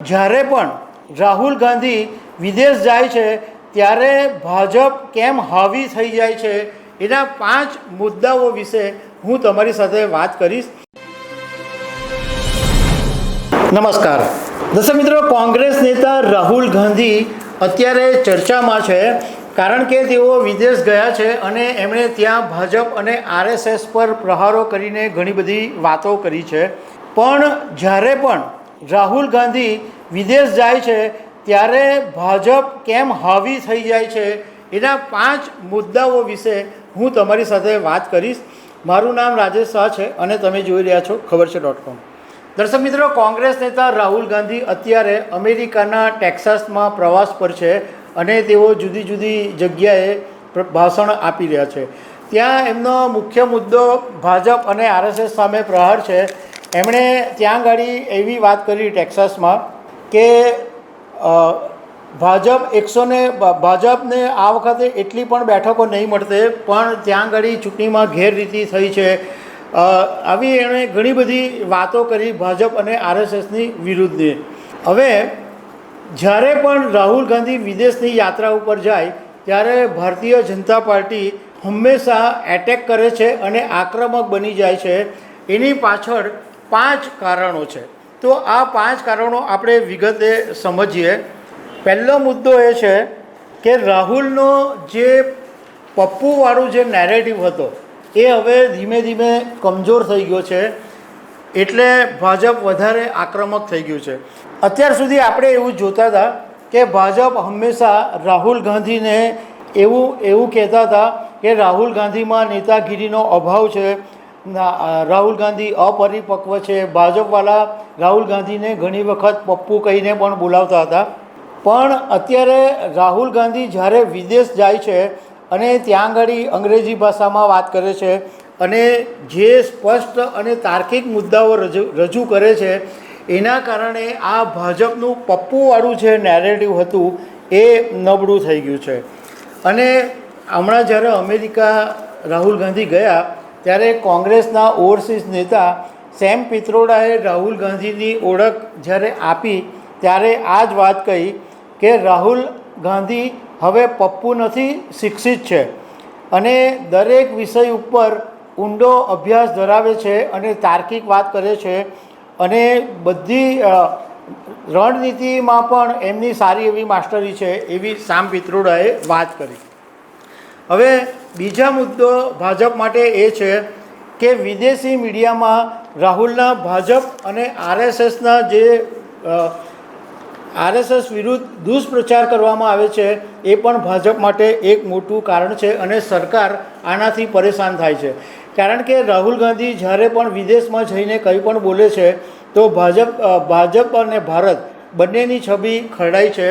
જ્યારે પણ રાહુલ ગાંધી વિદેશ જાય છે ત્યારે ભાજપ કેમ હાવી થઈ જાય છે એના 5 મુદ્દાઓ વિશે હું તમારી સાથે વાત કરીશ. નમસ્કાર દર્શક મિત્રો, કોંગ્રેસ નેતા રાહુલ ગાંધી અત્યારે ચર્ચામાં છે કારણ કે તેઓ વિદેશ ગયા છે અને એમણે ત્યાં ભાજપ અને આરએસએસ પર પ્રહારો કરીને ઘણી બધી વાતો કરી છે. પણ જ્યારે પણ રાહુલ ગાંધી વિદેશ જાય છે ત્યારે ભાજપ કેમ હાવી થઈ જાય છે એના 5 મુદ્દાઓ વિશે હું તમારી સાથે વાત કરીશ. મારું નામ રાજેશ શાહ છે અને તમે જોઈ રહ્યા છો ખબર છે .com. દર્શક મિત્રો, કોંગ્રેસ નેતા રાહુલ ગાંધી અત્યારે અમેરિકાના ટેક્સાસમાં પ્રવાસ પર છે અને તેઓ જુદી જુદી જગ્યાએ ભાષણ આપી રહ્યા છે. ત્યાં એમનો મુખ્ય મુદ્દો ભાજપ અને આરએસએસ સામે પ્રહાર છે. એમણે ત્યાં ગાડી એવી વાત કરી ટેક્સાસમાં કે ભાજપને આ વખતે એટલી પણ બેઠકો નહીં મળતે, પણ ત્યાં ગાડી ચૂંટણીમાં ગેરરીતિ થઈ છે. આવી એણે ઘણી બધી વાતો કરી ભાજપ અને આરએસએસની વિરુદ્ધની. હવે જ્યારે પણ રાહુલ ગાંધી વિદેશની યાત્રા ઉપર જાય ત્યારે ભારતીય જનતા પાર્ટી હંમેશા એટેક કરે છે અને આક્રમક બની જાય છે. એની પાછળ 5 કારણો છે. તો આ 5 કારણો આપણે વિગતે સમજીએ. પહેલો મુદ્દો એ છે કે રાહુલનો જે પપ્પુવાળું જે નેરેટિવ હતો એ હવે ધીમે ધીમે કમજોર થઈ ગયો છે, એટલે ભાજપ વધારે આક્રમક થઈ ગયું છે. અત્યાર સુધી આપણે એવું જોતા હતા કે ભાજપ હંમેશા રાહુલ ગાંધીને એવું કહેતા હતા કે રાહુલ ગાંધીમાં નેતાગીરીનો અભાવ છે, રાહુલ ગાંધી અપરિપક્વ છે. ભાજપવાળા રાહુલ ગાંધીને ઘણી વખત પપ્પુ કહીને પણ બોલાવતા હતા. પણ અત્યારે રાહુલ ગાંધી જ્યારે વિદેશ જાય છે અને ત્યાં આગળ અંગ્રેજી ભાષામાં વાત કરે છે અને જે સ્પષ્ટ અને તાર્કિક મુદ્દાઓ રજૂ કરે છે, એના કારણે આ ભાજપનું પપ્પુવાળું જે નેરેટિવ હતું એ નબળું થઈ ગયું છે. અને હમણાં જ્યારે અમેરિકા રાહુલ ગાંધી ગયા ત્યારે કોંગ્રેસના ઓવરસીઝ નેતા સેમ પિત્રોડાએ રાહુલ ગાંધીની ઓળખ જ્યારે આપી ત્યારે આ જ વાત કહી કે રાહુલ ગાંધી હવે પપ્પુ નથી, શિક્ષિત છે અને દરેક વિષય ઉપર ઊંડો અભ્યાસ ધરાવે છે અને તાર્કિક વાત કરે છે અને બધી રણનીતિમાં પણ એમની સારી એવી માસ્ટરી છે, એવી સામ પિત્રોડાએ વાત કરી. હવે બીજા મુદ્દો ભાજપ માટે એ છે કે વિદેશી મીડિયામાં રાહુલના ભાજપ અને આરએસએસ વિરુદ્ધ દુષ્પ્રચાર કરવામાં આવે છે. એ પણ ભાજપ માટે એક મોટું કારણ છે અને સરકાર આનાથી પરેશાન થાય છે. કારણ કે રાહુલ ગાંધી જ્યારે પણ વિદેશમાં જઈને કંઈ પણ બોલે છે તો ભાજપ અને ભારત બંનેની છબી ખરડાય છે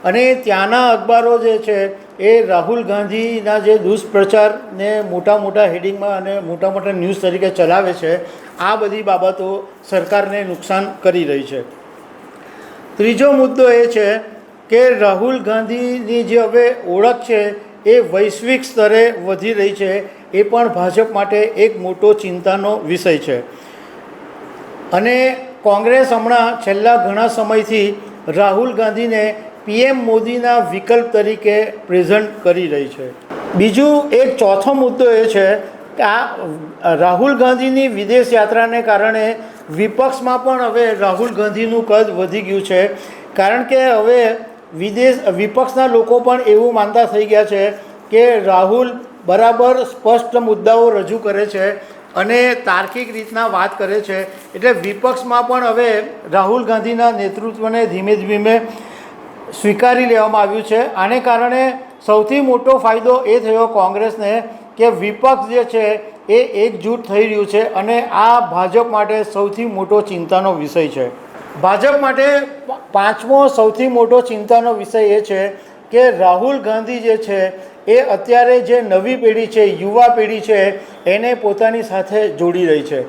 અને ત્યાંના અખબારો જે છે એ રાહુલ ગાંધીના જે દુષ્પ્રચારને મોટા મોટા હેડિંગમાં અને મોટા મોટા ન્યૂઝ તરીકે ચલાવે છે. આ બધી બાબતો સરકારને નુકસાન કરી રહી છે. ત્રીજો મુદ્દો એ છે કે રાહુલ ગાંધીની જે હવે ઓળખ છે એ વૈશ્વિક સ્તરે વધી રહી છે. એ પણ ભાજપ માટે એક મોટો ચિંતાનો વિષય છે. અને કોંગ્રેસ હમણાં છેલ્લા ઘણા સમયથી રાહુલ ગાંધીને પીએમ મોદીના વિકલ્પ તરીકે પ્રેઝન્ટ કરી રહી છે. બીજું એક ચોથો મુદ્દો એ છે કે આ રાહુલ ગાંધીની વિદેશ યાત્રાને કારણે વિપક્ષમાં પણ હવે રાહુલ ગાંધીનું કદ વધી ગયું છે. કારણ કે હવે વિપક્ષના લોકો પણ એવું માનતા થઈ ગયા છે કે રાહુલ બરાબર સ્પષ્ટ મુદ્દાઓ રજૂ કરે છે અને તાર્કિક રીતના વાત કરે છે, એટલે વિપક્ષમાં પણ હવે રાહુલ ગાંધીના નેતૃત્વને ધીમે ધીમે સ્વીકારી લેવામાં આવ્યું છે. આને કારણે સૌથી મોટો ફાયદો એ થયો કોંગ્રેસને કે વિપક્ષ જે છે એ એકજૂટ થઈ રહ્યું છે અને આ ભાજપ માટે સૌથી મોટો ચિંતાનો વિષય છે. ભાજપ માટે 5મો સૌથી મોટો ચિંતાનો વિષય એ છે કે રાહુલ ગાંધી જે છે એ અત્યારે જે નવી પેઢી છે, યુવા પેઢી છે, એને પોતાની સાથે જોડી રહી છે.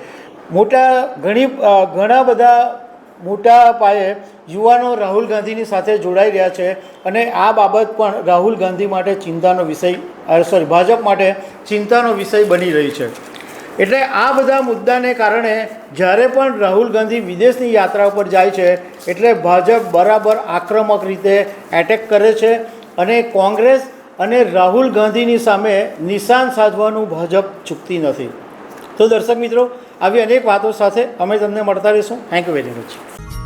ઘણા બધા મોટા પાયે યુવાનો રાહુલ ગાંધીની સાથે જોડાઈ રહ્યા છે અને આ બાબત પણ રાહુલ ગાંધી માટે ભાજપ માટે ચિંતાનો વિષય બની રહી છે. એટલે આ બધા મુદ્દાને કારણે જ્યારે પણ રાહુલ ગાંધી વિદેશની યાત્રા ઉપર જાય છે એટલે ભાજપ બરાબર આક્રમક રીતે એટેક કરે છે અને કોંગ્રેસ અને રાહુલ ગાંધીની સામે નિશાન સાધવાનું ભાજપ ચૂકતી નથી. તો દર્શક મિત્રો, આવી અનેક વાતો સાથે અમે તમને મળતા રહીશું. Thank you very much.